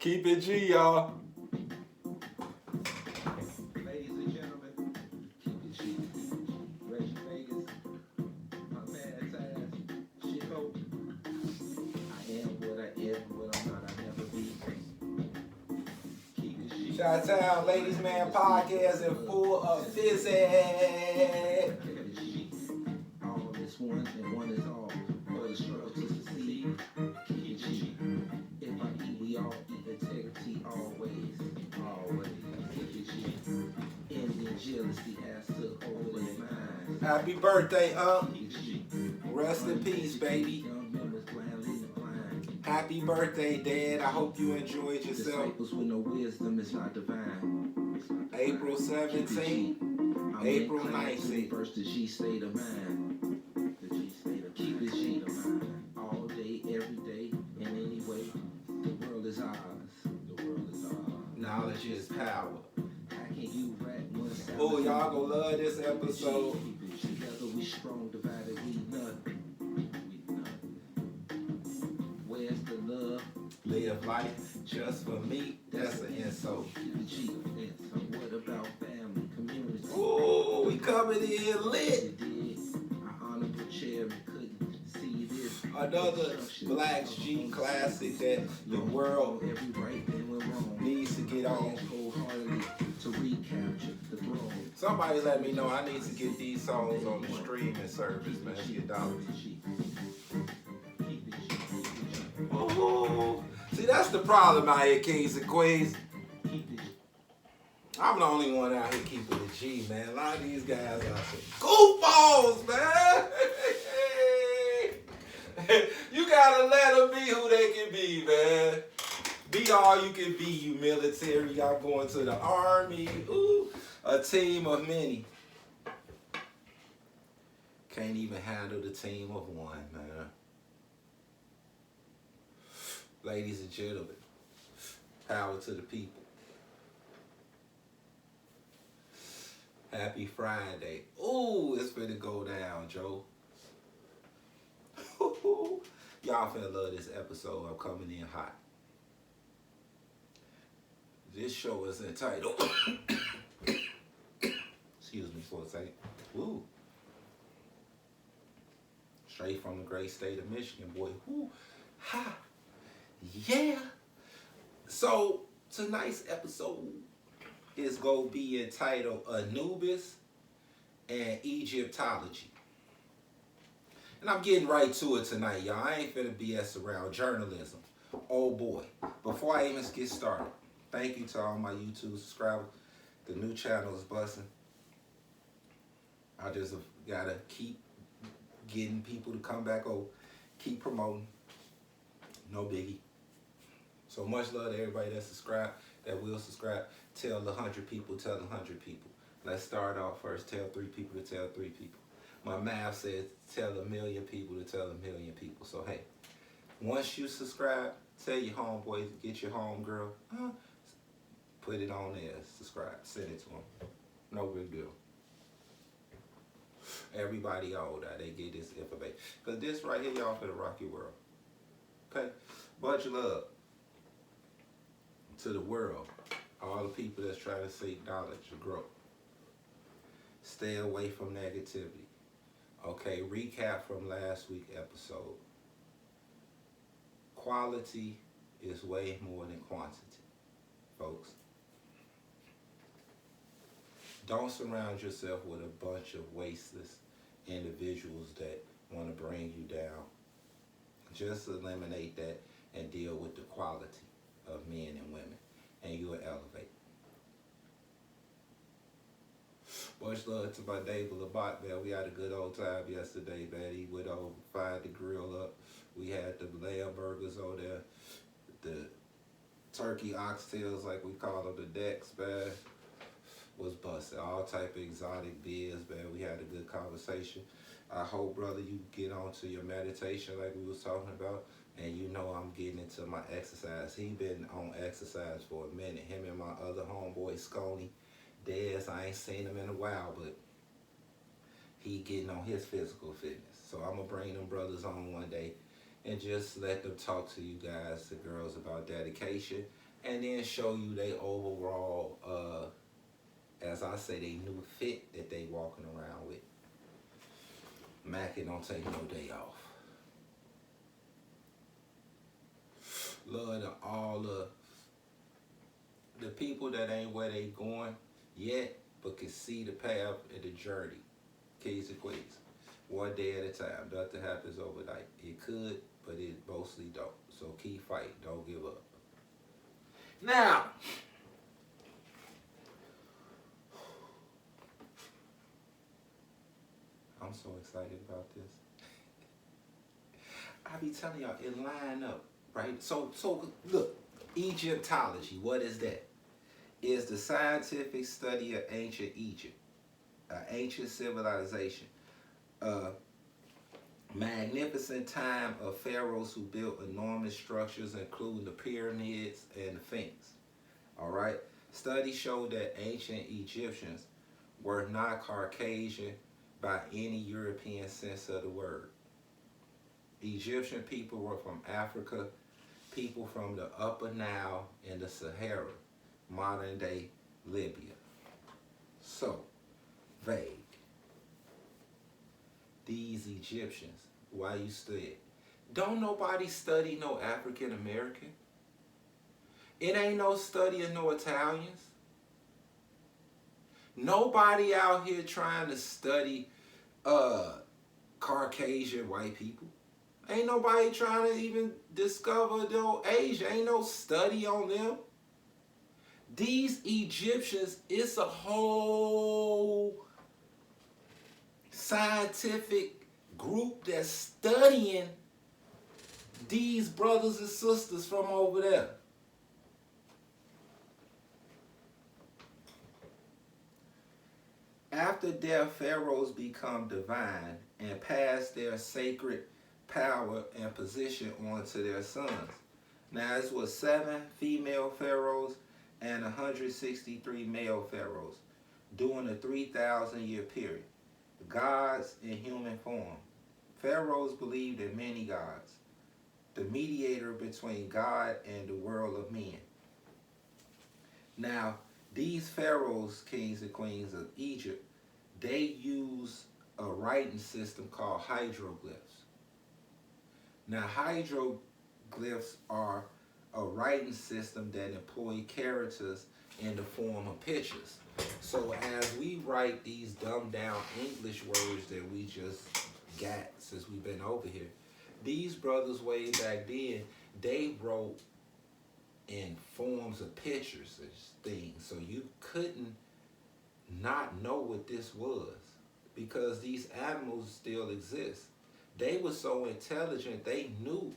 Keep it G, y'all. Ladies and gentlemen, keep it G. Reggie Vegas, my man's ass. Shit hope. I am what I am, what I'm not, I never be. Keep it G. Chi-Town Ladies Man podcast in full of physics. Keep it G. All is one and one is all. For the struggle to succeed. Keep it G. If I eat, we all eat. Integrity always, always. Keep it G. Ending jealousy has to hold in mind. Happy birthday, Keep it G. Rest in peace, baby. Young members blindly blind. Happy birthday, Dad. I hope you enjoyed yourself. Disciples with no wisdom is not divine. April 17th, April 19th. First, the G state of mind. The G state of keep it G. All day, every day, in any way. The world is ours. The world is ours. Knowledge is power. How can you rap one side? Oh, y'all gonna love this episode. Keep it together, we strong, divided, we nothing. We nothing. Where's the love? Live life just for me. That's an insult. Keep it G. So what about family, community? Ooh, we coming in lit. Our honorable chairman couldn't see this. Another Black G classic that the world every right thing went wrong. needs to get on. Wholeheartedly to recapture the throne. Somebody let me know I need to get these songs on the streaming service, man. Get dollars. Ooh. See, that's the problem out here, kings and queens. I'm the only one out here keeping the G, man. A lot of these guys are some goofballs, man. You gotta let them be who they can be, man. Be all you can be, you military. Y'all going to the army. Ooh, a team of many. Can't even handle the team of one, man. Ladies and gentlemen, power to the people. Happy Friday. Ooh, it's finna go down, Joe. Y'all finna love this episode. I'm coming in hot. This show is entitled excuse me for a second. Ooh. Straight from the great state of Michigan, boy. Ooh. Ha. Yeah. So tonight's episode is gonna be entitled AnUbis and egyPtolOgY. And I'm getting right to it tonight, y'all. I ain't finna BS around journalism. Oh boy. Before I even get started, thank you to all my YouTube subscribers. The new channel is busting. I just gotta keep getting people to come back over. Keep promoting. No biggie. So much love to everybody that subscribed, that will subscribe. Tell 100 people, tell 100 people. Let's start off first. Tell 3 people to tell 3 people. My math says tell 1,000,000 people to tell 1,000,000 people. So hey, once you subscribe, tell your homeboys, get your homegirl, put it on there, subscribe, send it to them. No big deal. Everybody old, they get this information. Because this right here, y'all, for the rock your world. Okay? Much love to the world. All the people that's trying to seek knowledge or growth. Stay away from negativity. Okay, recap from last week's episode. Quality is way more than quantity, folks. Don't surround yourself with a bunch of wasteless individuals that want to bring you down. Just eliminate that and deal with the quality of men and women, and you will elevate. Much love to my neighbor Labat, man. We had a good old time yesterday, man. He went over, fired the grill up. We had the lamb burgers on there, the turkey oxtails, like we call them, the decks, man, was busted. All type of exotic beers, man. We had a good conversation. I hope, brother, you get on to your meditation like we was talking about. And you know I'm getting into my exercise. He been on exercise for a minute. Him and my other homeboy, Sconey. Dez, I ain't seen him in a while, but he getting on his physical fitness. So I'm going to bring them brothers on one day and just let them talk to you guys, the girls, about dedication and then show you they overall, as I say, they new fit that they walking around with. Mackie don't take no day off. Lord, all the people that ain't where they going yet, but can see the path and the journey. Keys and queens. One day at a time. Nothing happens overnight. It could, but it mostly don't. So keep fighting. Don't give up. Now, I'm so excited about this. I be telling y'all, it line up, right? So look, egyPtolOgY, what is that? It's the scientific study of ancient Egypt, ancient civilization, magnificent time of pharaohs who built enormous structures, including the pyramids and the Sphinx. All right. Studies show that ancient Egyptians were not Caucasian by any European sense of the word. Egyptian people were from Africa, people from the Upper Nile and the Sahara, modern day Libya. So, vague. These Egyptians, why you study? Don't nobody study no African American. It ain't no study of no Italians. Nobody out here trying to study Caucasian white people. Ain't nobody trying to even discover no Asia. Ain't no study on them. These Egyptians, it's a whole scientific group that's studying these brothers and sisters from over there. After death, pharaohs become divine and pass their sacred power and position on to their sons. Now, this was 7 female pharaohs and 163 male pharaohs during a 3,000-year period. Gods in human form. Pharaohs believed in many gods, the mediator between God and the world of men. Now, these pharaohs, kings and queens of Egypt, they use a writing system called hieroglyphs. Now, hieroglyphs are a writing system that employ characters in the form of pictures. So as we write these dumbed down English words that we just got since we've been over here, these brothers way back then, they wrote in forms of pictures and things. So you couldn't not know what this was because these animals still exist. They were so intelligent, they knew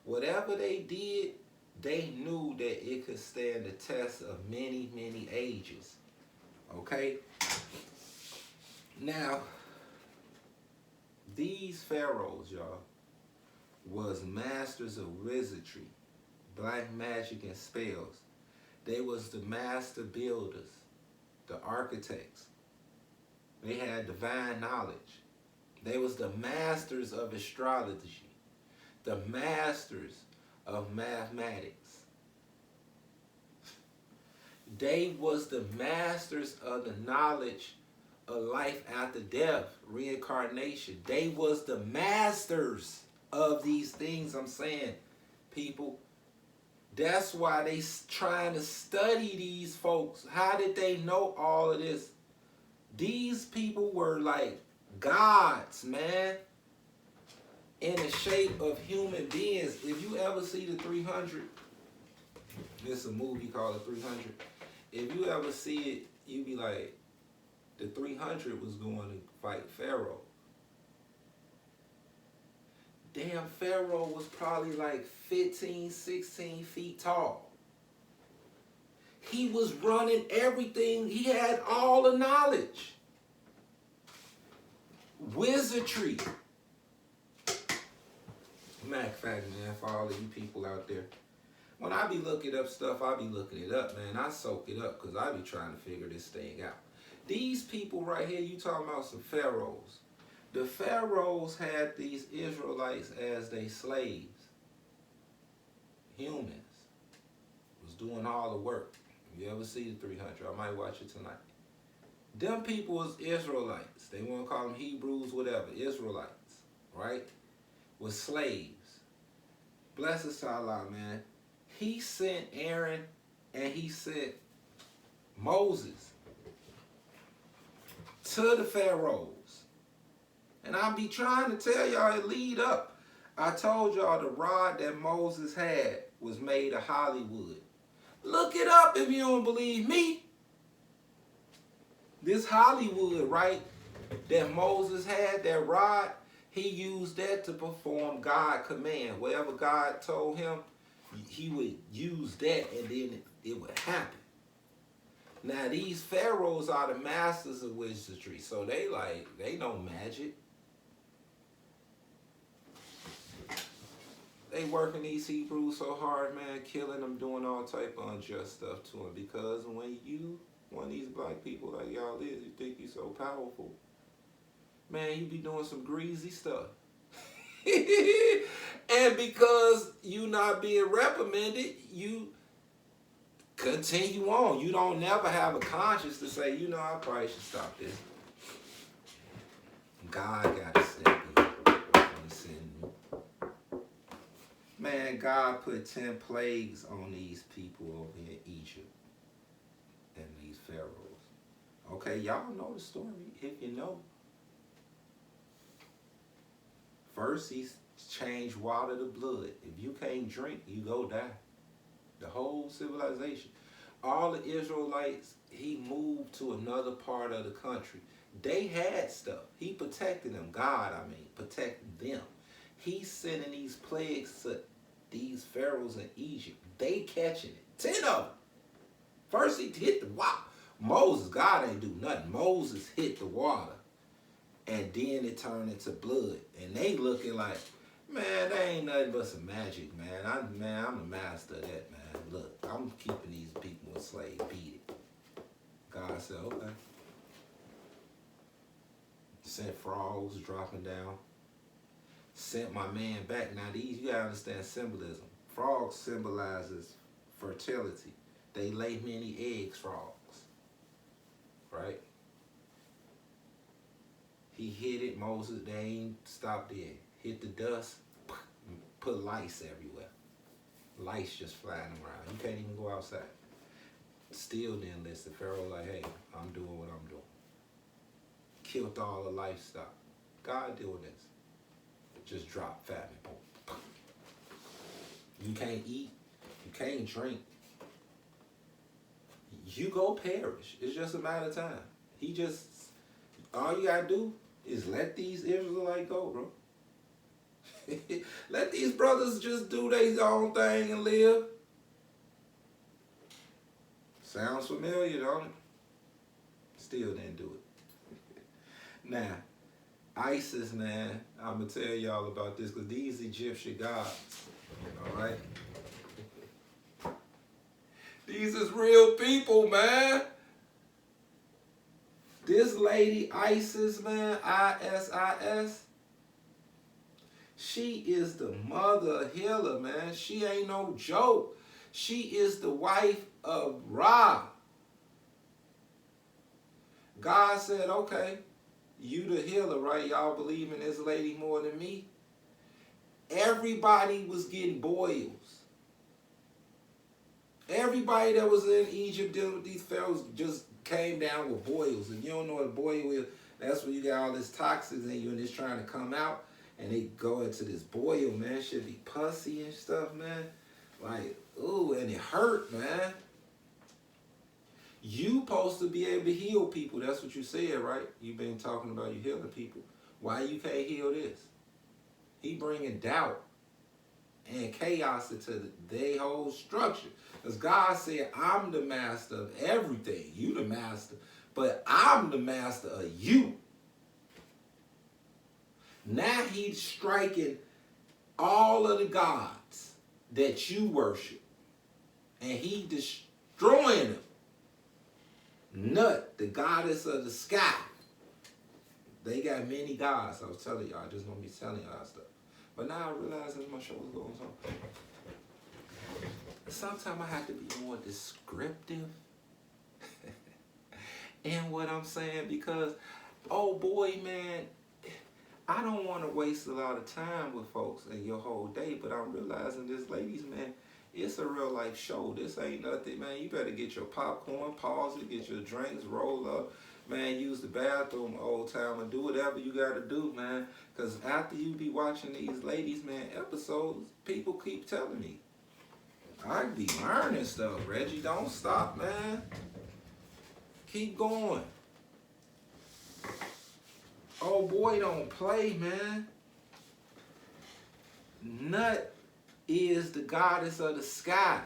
whatever they did, they knew that it could stand the test of many, many ages. Okay? Now, these pharaohs, y'all, was masters of wizardry, black magic, and spells. They was the master builders, the architects. They had divine knowledge. They was the masters of astrology, the masters of mathematics. They was the masters of the knowledge of life after death, reincarnation. They was the masters of these things I'm saying, people. That's why they trying to study these folks. How did they know all of this? These people were like gods, man, in the shape of human beings. If you ever see the 300, it's a movie called The 300. If you ever see it, you be like, the 300 was going to fight Pharaoh. Damn, Pharaoh was probably like 15, 16 feet tall. He was running everything. He had all the knowledge. Wizardry. Matter of fact, man, for all of you people out there, when I be looking up stuff, I be looking it up, man. I soak it up because I be trying to figure this thing out. These people right here, you talking about some pharaohs. The pharaohs had these Israelites as their slaves. Humans. Was doing all the work. You ever see the 300? I might watch it tonight. Them people was Israelites. They want to call them Hebrews, whatever. Israelites, right? Was slaves. Blessings to Allah, man. He sent Aaron and he sent Moses to the pharaohs. And I be trying to tell y'all it lead up. I told y'all the rod that Moses had was made of Hollywood. Look it up if you don't believe me. This Hollywood, right, that Moses had, that rod, he used that to perform God's command. Whatever God told him, he would use that and then it would happen. Now these pharaohs are the masters of wizardry, so they know magic. They working these Hebrews so hard, man, killing them, doing all type of unjust stuff to them. Because when you, one of these black people like y'all is, you think you so powerful, man, you be doing some greasy stuff. And because you not being reprimanded, you continue on. You don't never have a conscience to say, you know, I probably should stop this. God got to step in and send me. Man, God put 10 plagues on these people over in Egypt and these pharaohs. Okay, y'all know the story if you know. First, he changed water to blood. If you can't drink, you go die. The whole civilization. All the Israelites, he moved to another part of the country. They had stuff. He protected them. God, protected them. He's sending these plagues to these pharaohs in Egypt. They catching it. 10 of them. First he hit the water. Moses, God ain't do nothing. Moses hit the water. And then it turned into blood. And they looking like, man, that ain't nothing but some magic, man. I'm the master of that, man. Look, I'm keeping these people enslaved. Beat it. God said, okay. Sent frogs dropping down. Sent my man back. Now these, you gotta understand symbolism. Frogs symbolizes fertility. They lay many eggs, frogs. Right? He hit it, Moses, they ain't stopped there. Hit the dust, put lice everywhere. Lice just flying around. You can't even go outside. Still didn't listen. Pharaoh like, hey, I'm doing what I'm doing. Killed all the livestock. God doing this. Just drop famine. Boom. You can't eat. You can't drink. You go perish. It's just a matter of time. He just, all you gotta do is let these Israelites go, bro. Let these brothers just do their own thing and live. Sounds familiar, don't it? Still didn't do it. Now, ISIS, man, I'm going to tell y'all about this because these Egyptian gods, all right? These is real people, man. This lady, ISIS, man, ISIS, she is the mother of Hitler, man. She ain't no joke. She is the wife of Ra. God said, okay, you the healer, right? Y'all believe in this lady more than me? Everybody was getting boils. Everybody that was in Egypt dealing with these pharaohs just came down with boils. And you don't know what a boil is, that's when you got all this toxins in you and it's trying to come out. And they go into this boil, man. Should be pussy and stuff, man. Like, ooh, and it hurt, man. You supposed to be able to heal people. That's what you said, right? You've been talking about you healing people. Why you can't heal this? He bringing doubt and chaos into their whole structure. Because God said, I'm the master of everything. You the master. But I'm the master of you. Now he's striking all of the gods that you worship. And he destroying them. Nut, the goddess of the sky. They got many gods. I was telling y'all. I just don't be telling y'all stuff. But now I realize as my show was going on. sometimes I have to be more descriptive in what I'm saying because, oh boy, man, I don't want to waste a lot of time with folks in your whole day, but I'm realizing this, ladies, man, it's a real life show. This ain't nothing, man. You better get your popcorn, pause it, get your drinks, roll up, man, use the bathroom, old time, and do whatever you got to do, man. Because after you be watching these ladies, man, episodes, people keep telling me, I be learning stuff. Reggie, don't stop, man. Keep going. Oh boy, don't play, man. Nut is the goddess of the sky.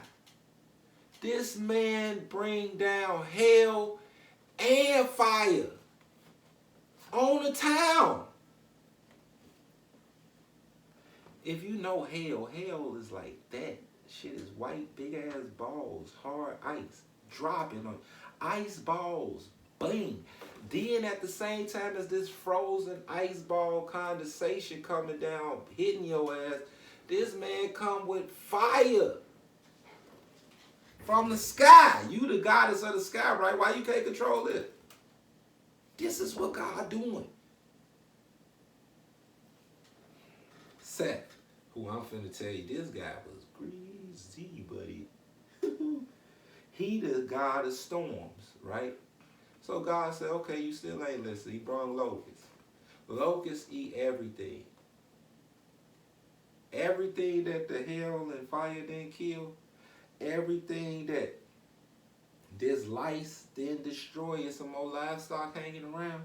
This man bring down hell and fire on the town. If you know hell is like that. Shit is white, big ass balls, hard ice, dropping on ice balls, bang. Then at the same time as this frozen ice ball condensation coming down, hitting your ass, this man come with fire from the sky. You the goddess of the sky, right? Why you can't control it? This is what God doing. Seth, who I'm finna tell you, this guy was greasy, buddy. He the god of storms, right? So God said, okay, you still ain't listening. He brought locusts. Locusts eat everything. Everything that the hell and fire didn't kill, everything that this lice didn't destroy, and some more livestock hanging around.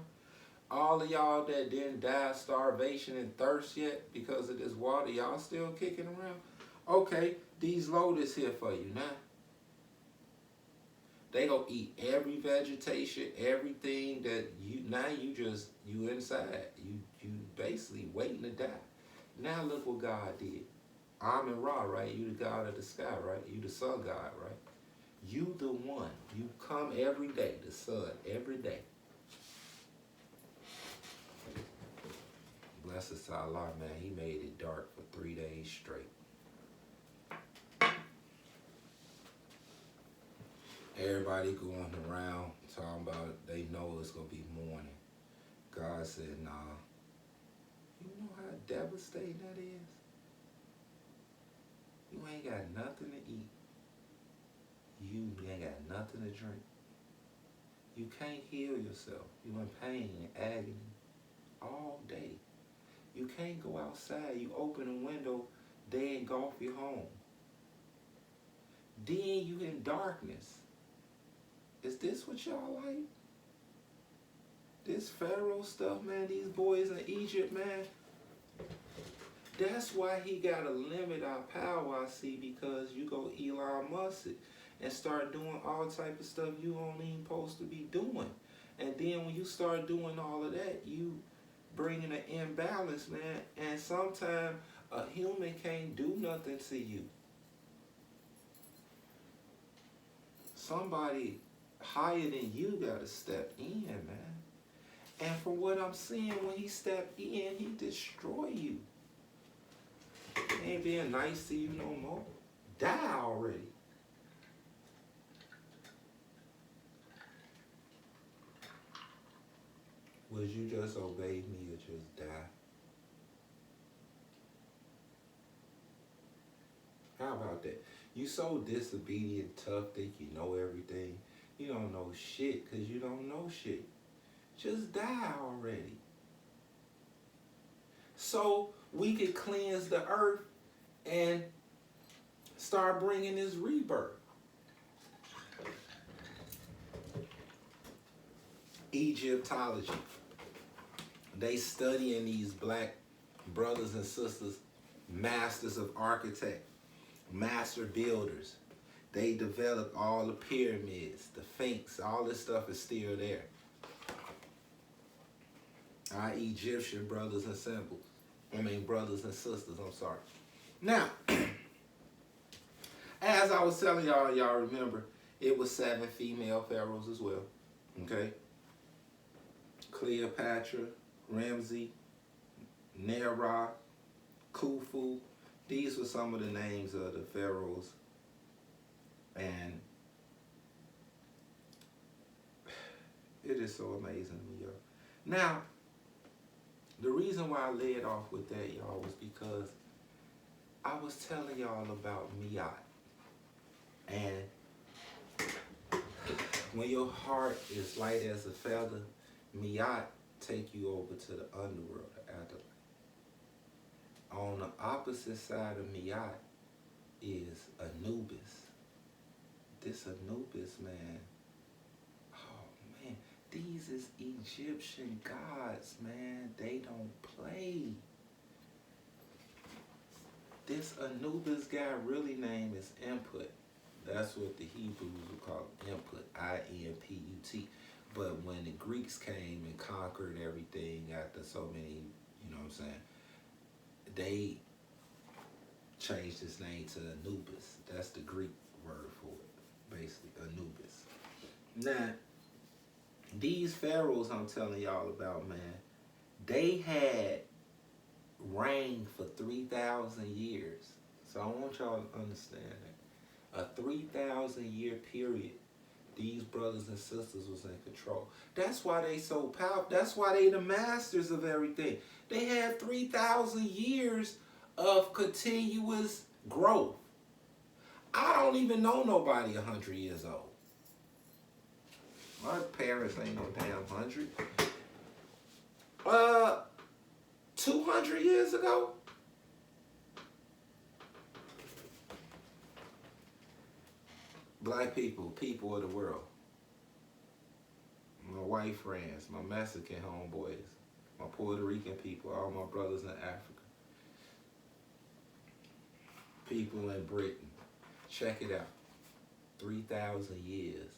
All of y'all that didn't die of starvation and thirst yet because of this water, y'all still kicking around? Okay, these locusts here for you now. They gonna eat every vegetation, everything that you inside. You basically waiting to die. Now look what God did. Amen Ra, right? You the God of the sky, right? You the sun God, right? You the one. You come every day, the sun, every day. Blessed to Allah, man. He made it dark for 3 days straight. Everybody going around talking about they know it's going to be morning. God said, nah. You know how devastating that is? You ain't got nothing to eat. You ain't got nothing to drink. You can't heal yourself. You in pain and agony all day. You can't go outside. You open a window, they engulf your home. Then you in darkness. Is this what y'all like? This Pharaoh stuff, man, these boys in Egypt, man. That's why he got to limit our power, I see, because you go Elon Musk and start doing all type of stuff you ain't even supposed to be doing. And then when you start doing all of that, you bringing an imbalance, man. And sometimes a human can't do nothing to you. Somebody higher than you got to step in, man. And from what I'm seeing, when he stepped in, he destroy you. He ain't being nice to you no more. Die already. Would you just obey me or just die? How about that? You so disobedient, tough, think you know everything. You don't know shit because you don't know shit. Just die already. So we could cleanse the earth and start bringing this rebirth. egyPtolOgY. They studying these black brothers and sisters, masters of architect, master builders. They developed all the pyramids, the Sphinx, all this stuff is still there. Our Egyptian brothers and brothers and sisters, I'm sorry. Now, as I was telling y'all remember, it was 7 female pharaohs as well. Okay? Cleopatra, Ramsey, Nera, Khufu. These were some of the names of the pharaohs And it is so amazing to me, y'all. Now, the reason why I led off with that, y'all, was because I was telling y'all about Miat. And when your heart is light as a feather, Miat take you over to the underworld, the afterlife. On the opposite side of Miat is AnUbis. This AnUbis, man. Oh man, these is Egyptian gods, man. They don't play. This AnUbis guy really name is Input. That's what the Hebrews would call Input, I-N-P-U-T. But when the Greeks came and conquered everything after so many, you know what I'm saying, they changed his name to AnUbis. That's the Greek word for it, basically, AnUbis. Now, these pharaohs I'm telling y'all about, man, they had reigned for 3,000 years. So I want y'all to understand that. A 3,000 year period, these brothers and sisters was in control. That's why they so powerful. That's why they the masters of everything. They had 3,000 years of continuous growth. I don't even know nobody 100 years old. My parents ain't no damn 100. 200 years ago? Black people, people of the world. My white friends, my Mexican homeboys, my Puerto Rican people, all my brothers in Africa. People in Britain. Check it out. 3,000 years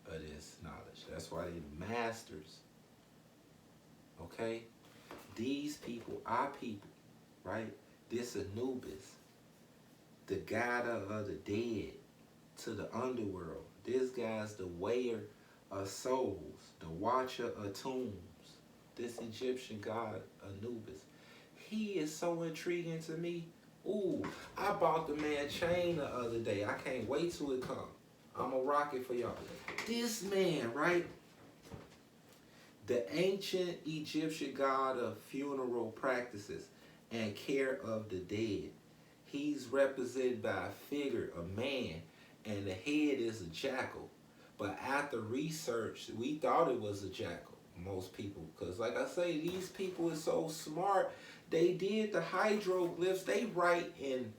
of this knowledge. That's why they're masters. Okay? These people, our people, right? This AnUbis, the guider of the dead to the underworld. This guy's the weigher of souls, the watcher of tombs. This Egyptian god AnUbis. He is so intriguing to me. Ooh, I bought the man chain the other day. I can't wait till it comes. I'm gonna rock it for y'all. This man, right? The ancient Egyptian god of funeral practices and care of the dead. He's represented by a figure, a man, and the head is a jackal. But after research, we thought it was a jackal, most people. Because like I say, these people are so smart. They did the hieroglyphs. They write in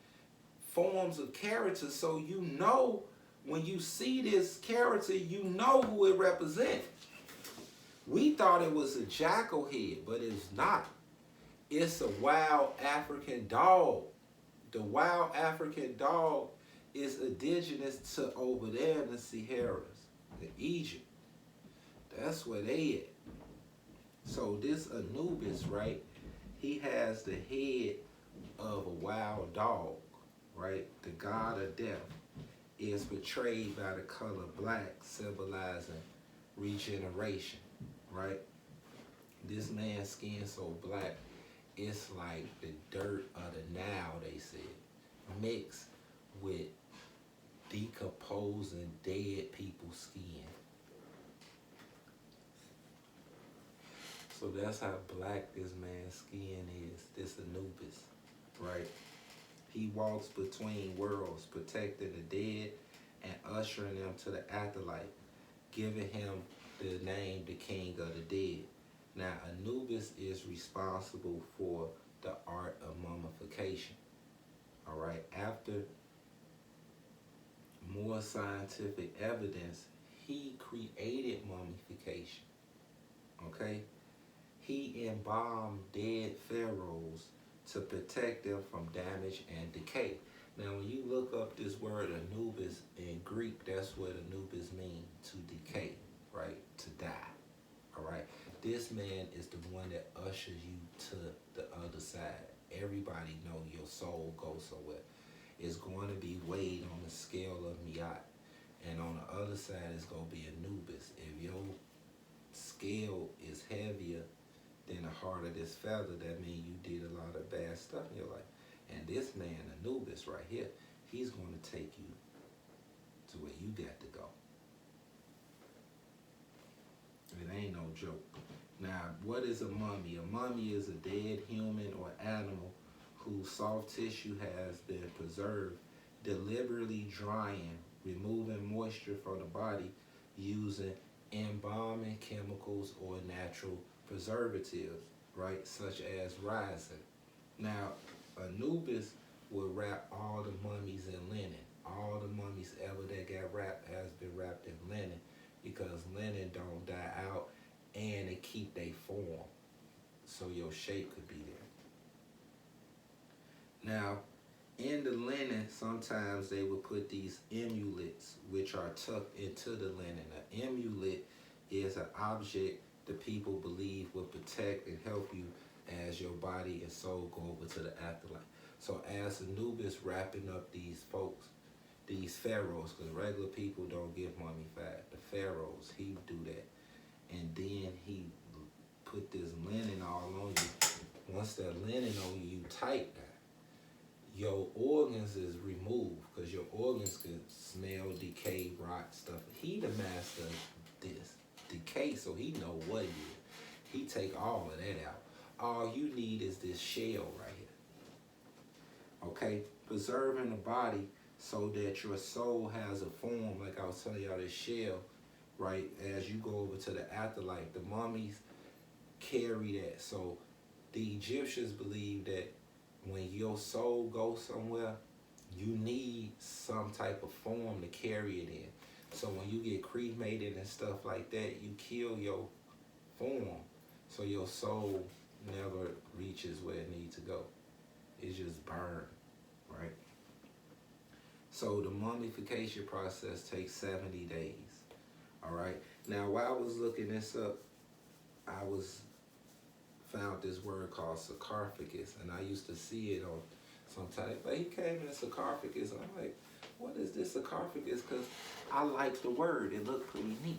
forms of characters. So you know, when you see this character, you know who it represents. We thought it was a jackal head, but it's not. It's a wild African dog. The wild African dog is indigenous to over there in the Sahara's, in Egypt. That's where they at. So this AnUbis, right? He has the head of a wild dog, right? The god of death is portrayed by the color black, symbolizing regeneration, right? This man's skin so black, it's like the dirt of the Nile, they said, mixed with decomposing dead people's skin. So that's how black this man's skin is, this AnUbis, right? He walks between worlds, protecting the dead and ushering them to the afterlife, giving him the name the King of the Dead. Now, AnUbis is responsible for the art of mummification. All right, after more scientific evidence, he created mummification. Okay, he embalmed dead pharaohs to protect them from damage and decay. Now, when you look up this word AnUbis in Greek, that's what AnUbis means, to decay, right? To die. All right. This man is the one that ushers you to the other side. Everybody know your soul goes somewhere. It's going to be weighed on the scale of Miat. And on the other side, it's going to be AnUbis. If your scale is heavier than the heart of this feather, that means you did a lot of bad stuff in your life. And this man, AnUbis right here, he's going to take you where you got to go. It ain't no joke. Now, what is a mummy? A mummy is a dead human or animal whose soft tissue has been preserved, deliberately drying, removing moisture from the body using embalming chemicals or natural preservatives, right, such as resin. Now, AnUbis will wrap all the mummies in linen. All the mummies ever that got wrapped has been wrapped in linen because linen don't die out and it keep their form so your shape could be there. Now, in the linen, sometimes they would put these emulets which are tucked into the linen. An emulet is an object the people believe will protect and help you as your body and soul go over to the afterlife. So as AnUbis wrapping up these folks, these pharaohs, because regular people don't get mummified. The pharaohs, he do that. And then he put this linen all on you. Once that linen on you, you tight now. Your organs is removed because your organs can smell, decay, rot, stuff. He the master of this decay, so he know what it is. He take all of that out. All you need is this shell right here. Okay, preserving the body so that your soul has a form, like I was telling y'all, this shell, right? As you go over to the afterlife, the mummies carry that. So the Egyptians believe that when your soul goes somewhere, you need some type of form to carry it in. So when you get cremated and stuff like that, you kill your form. So your soul never reaches where it needs to go. It's just burned, right? So the mummification process takes 70 days, all right? Now, while I was looking this up, I found this word called sarcophagus, and I used to see it on sometimes. But he came in a sarcophagus, and I'm like, what is this sarcophagus? Because I like the word. It looked pretty neat.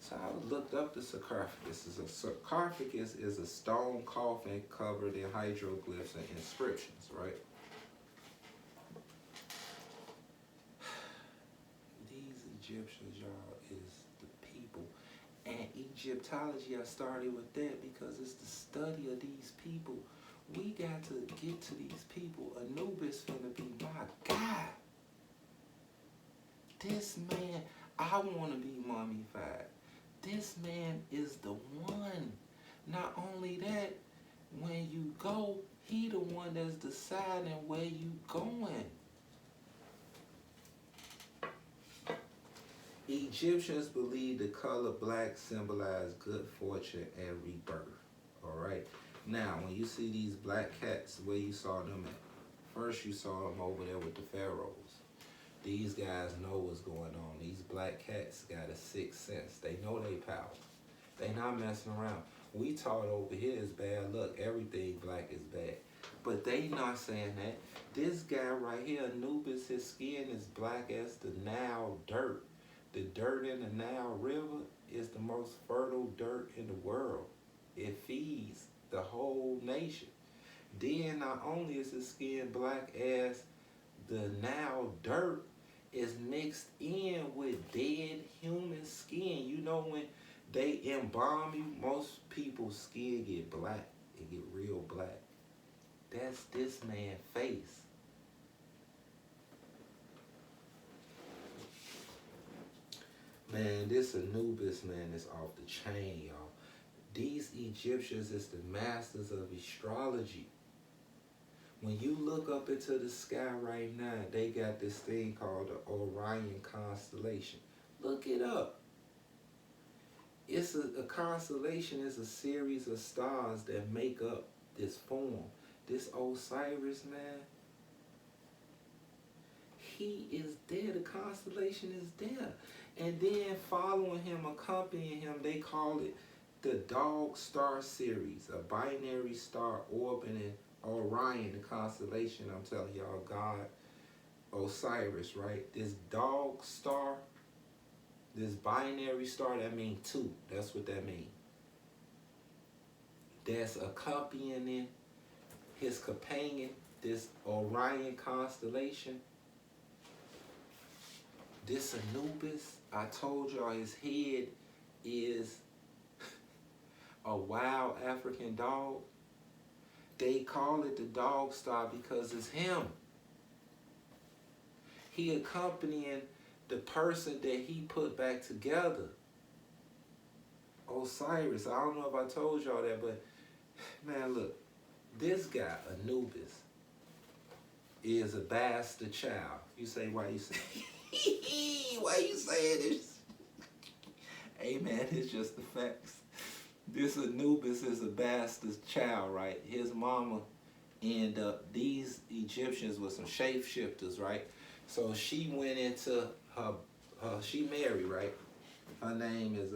So I looked up the sarcophagus. A sarcophagus is a stone coffin covered in hieroglyphs and inscriptions, right? These Egyptians, y'all, is the people. And egyPtolOgY, I started with that because it's the study of these people. We got to get to these people. AnUbis finna be my guy. This man, I want to be mummified. This man is the one. Not only that, when you go, he the one that's deciding where you going. Egyptians believe the color black symbolized good fortune and rebirth. All right. Now, when you see these black cats, where you saw them at? First, you saw them over there with the pharaohs. These guys know what's going on. These black cats got a sixth sense. They know they power. They not messing around. We taught over here is bad luck. Everything black is bad. But they not saying that. This guy right here, AnUbis, his skin is black as the Nile dirt. The dirt in the Nile River is the most fertile dirt in the world. It feeds the whole nation. Then not only is his skin black as the Nile dirt, is mixed in with dead human skin. You know when they embalm you, most people's skin get black. It get real black. That's this man's face. Man, this AnUbis, man, is off the chain, y'all. These Egyptians is the masters of astrology. When you look up into the sky right now, they got this thing called the Orion constellation. Look it up. It's a constellation is a series of stars that make up this form. This Osiris, man, he is there. The constellation is there. And then following him, accompanying him, they call it the Dog Star Series, a binary star orbiting Orion, the constellation. I'm telling y'all, God, Osiris, right? This dog star, this binary star, that means two. That's what that means. That's accompanying his companion, this Orion constellation. This AnUbis, I told y'all his head is a wild African dog. They call it the dog star because it's him. He accompanying the person that he put back together. Osiris, I don't know if I told y'all that, but man, look, this guy, AnUbis, is a bastard child. You say, why you say, why you saying this? Hey man, it's just the facts. This AnUbis is a bastard child, right? His mama and these Egyptians were some shapeshifters, right? So she went into her she married, right? Her name is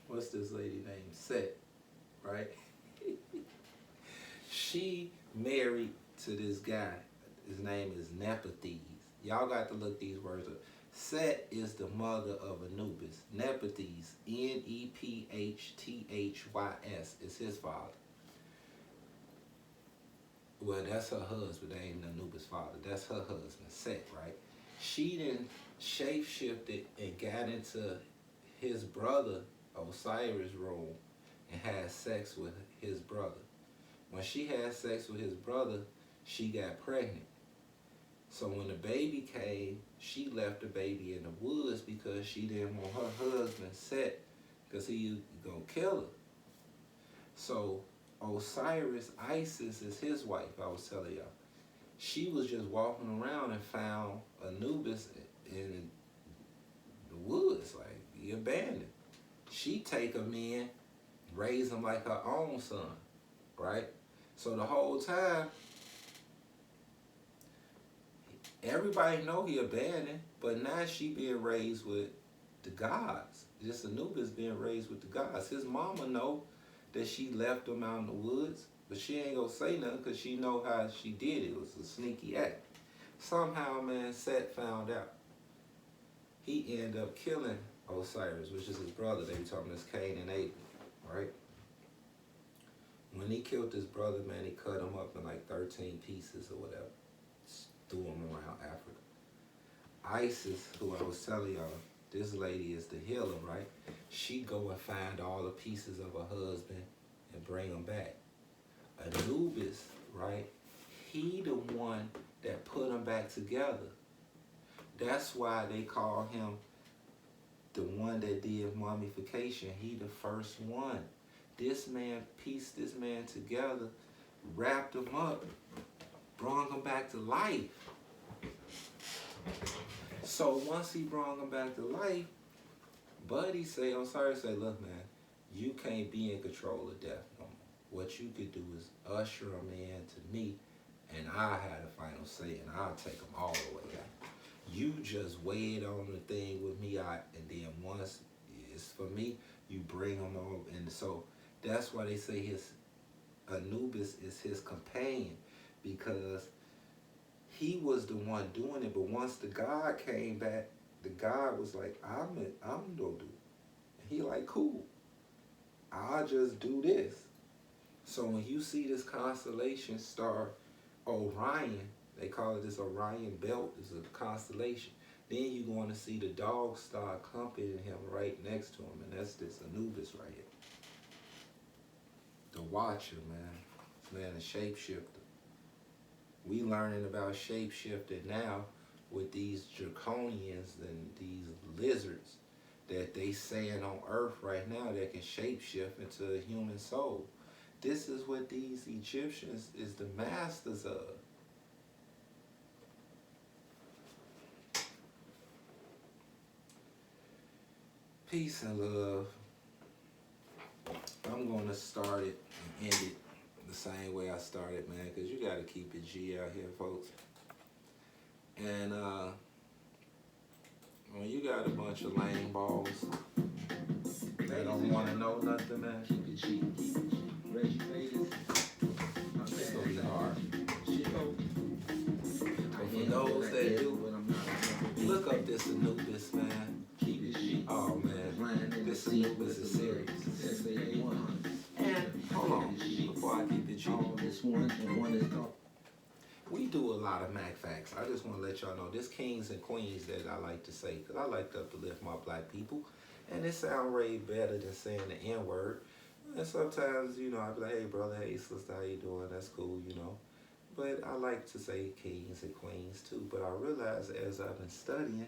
what's this lady name? Set, right? She married to this guy. His name is Nephthys. Y'all got to look these words up. Set is the mother of AnUbis. Nephthys, Nephthys, is his father. Well, that's her husband. That ain't AnUbis' father. That's her husband, Set, right? She then shapeshifted and got into his brother Osiris' room and had sex with his brother. When she had sex with his brother, she got pregnant. So when the baby came, she left the baby in the woods because she didn't want her husband Set, because he gonna kill her. So Osiris, Isis is his wife, I was telling y'all. She was just walking around and found AnUbis in the woods, like he abandoned. She take him in, raise him like her own son, right? So the whole time, everybody know he abandoned, but now she being raised with the gods. This AnUbis being raised with the gods. His mama know that she left him out in the woods, but she ain't gonna say nothing because she know how she did it. It was a sneaky act. Somehow, man, Set found out. He ended up killing Osiris, which is his brother. They be talking this Cain and Abel, right? When he killed his brother, man, he cut him up in like 13 pieces or whatever. Threw him around Africa. Isis, who I was telling y'all, this lady is the healer, right? She go and find all the pieces of her husband and bring them back. AnUbis, right? He the one that put them back together. That's why they call him the one that did mummification. He the first one. This man pieced this man together, wrapped him up, brought him back to life. So once he brought him back to life, Buddy say, I'm sorry to say, look man, you can't be in control of death no more. What you could do is usher him in to me, and I had the final say, and I'll take him all the way out. You just wait on the thing with me, and then once it's for me, you bring him on. And so that's why they say his AnUbis is his companion, because he was the one doing it. But once the God came back, the God was like, I'm gonna do it. And he like, cool, I'll just do this. So when you see this constellation star Orion, they call it this Orion belt, is a constellation. Then you're going to see the dog star accompanying him right next to him, and that's this AnUbis right here. The Watcher, man. This man is shapeshifter. We learning about shapeshifting now with these draconians and these lizards that they saying on Earth right now that can shapeshift into a human soul. This is what these Egyptians is the masters of. Peace and love. I'm going to start it and end it the same way I started, man, because you got to keep it G out here, folks. And when you got a bunch of lame balls that don't want to know nothing, man, Keep it G. Reggie Vegas. it's going to be hard. But for those that do, look up this AnUbis, man. Keep it G. Oh, man, this AnUbis is serious. And hold on, before I keep it G. All this one and one is gone. we do a lot of Mac facts. I just want to let y'all know this kings and queens that I like to say, because I like to uplift my black people. And it sounds way better than saying the N-word. And sometimes, you know, I be like, hey brother, hey sister, how you doing? That's cool, you know. But I like to say kings and queens too. But I realize as I've been studying,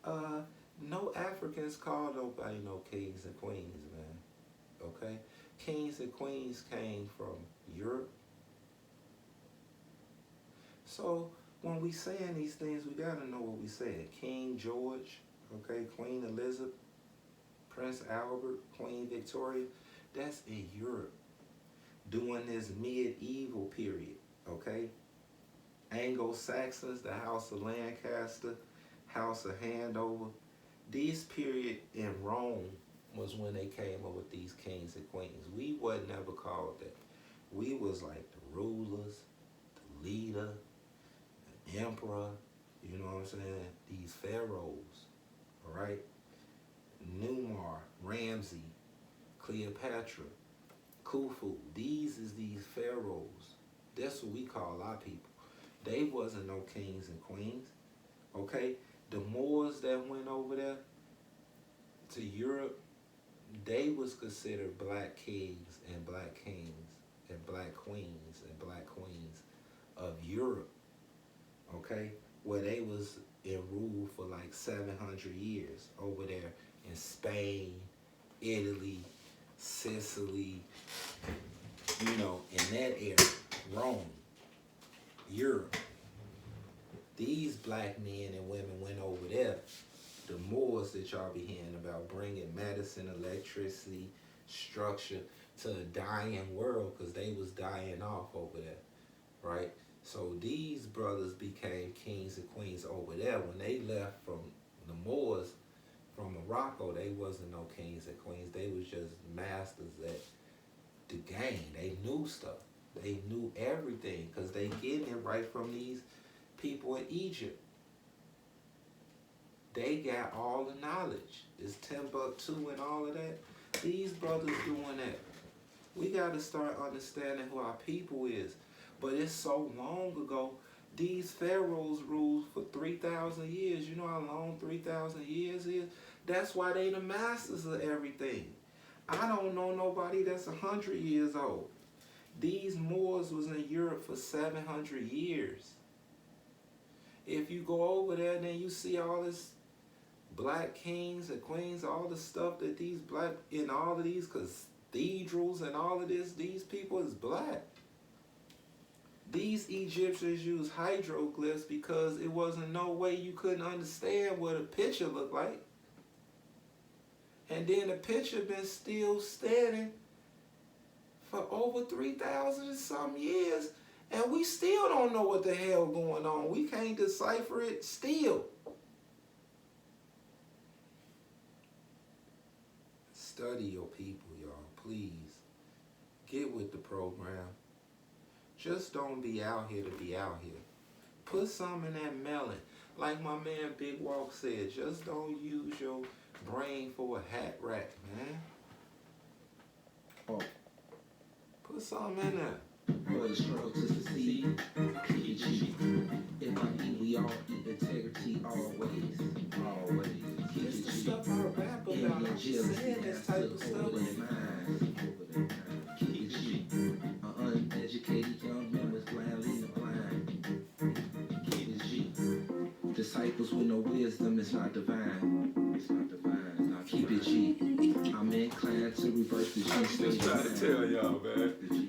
no Africans call nobody no kings and queens, man. Okay? Kings and queens came from Europe. So when we saying these things, we gotta know what we saying. King George, okay, Queen Elizabeth, Prince Albert, Queen Victoria, that's in Europe during this medieval period, okay? Anglo-Saxons, the House of Lancaster, House of Hanover. This period in Rome was when they came up with these kings and queens. We wasn't never called that. We was like the rulers, the leader, the emperor, you know what I'm saying? These pharaohs, all right? Numar, Ramsey, Cleopatra, Khufu. These is these pharaohs. That's what we call our people. They wasn't no kings and queens, okay? The Moors that went over there to Europe, they was considered black kings and black queens of Europe, okay? Where they was in rule for like 700 years over there in Spain, Italy, Sicily, you know, in that area, Rome, Europe. These black men and women went over there, the Moors that y'all be hearing about, bringing medicine, electricity, structure to a dying world, because they was dying off over there, right? So these brothers became kings and queens over there. When they left from the Moors, from Morocco, they wasn't no kings and queens. They was just masters at the game. They knew stuff. They knew everything, because they getting it right from these people in Egypt. They got all the knowledge. It's Timbuktu and all of that. These brothers doing that. We got to start understanding who our people is. But it's so long ago. These pharaohs ruled for 3,000 years. You know how long 3,000 years is? That's why they the masters of everything. I don't know nobody that's 100 years old. These Moors was in Europe for 700 years. If you go over there, then you see all this black kings and queens, all the stuff that these black, in all of these cathedrals and all of this, these people is black. These Egyptians used hieroglyphs because it wasn't no way you couldn't understand what a picture looked like. And then the picture been still standing for over 3,000 and some years, and we still don't know what the hell going on. We can't decipher it still. Study your people, y'all, please. Get with the program. Just don't be out here to be out here. Put some in that melon. Like my man Big Walk said, just don't use your brain for a hat rack, man. Oh, Put some in there. for the struggle to succeed, keep it cheap. If I eat, we all eat. Integrity always, always. Keep This it the cheap. stuff I rap about. I'm just saying this type of stuff. Keep it cheap. Uneducated young members blindly blind. Keep it cheap. Disciples with no wisdom, it's not divine. It's not divine. It's not keep it cheap. I'm inclined to reverse the G. I'm just trying to tell y'all, man.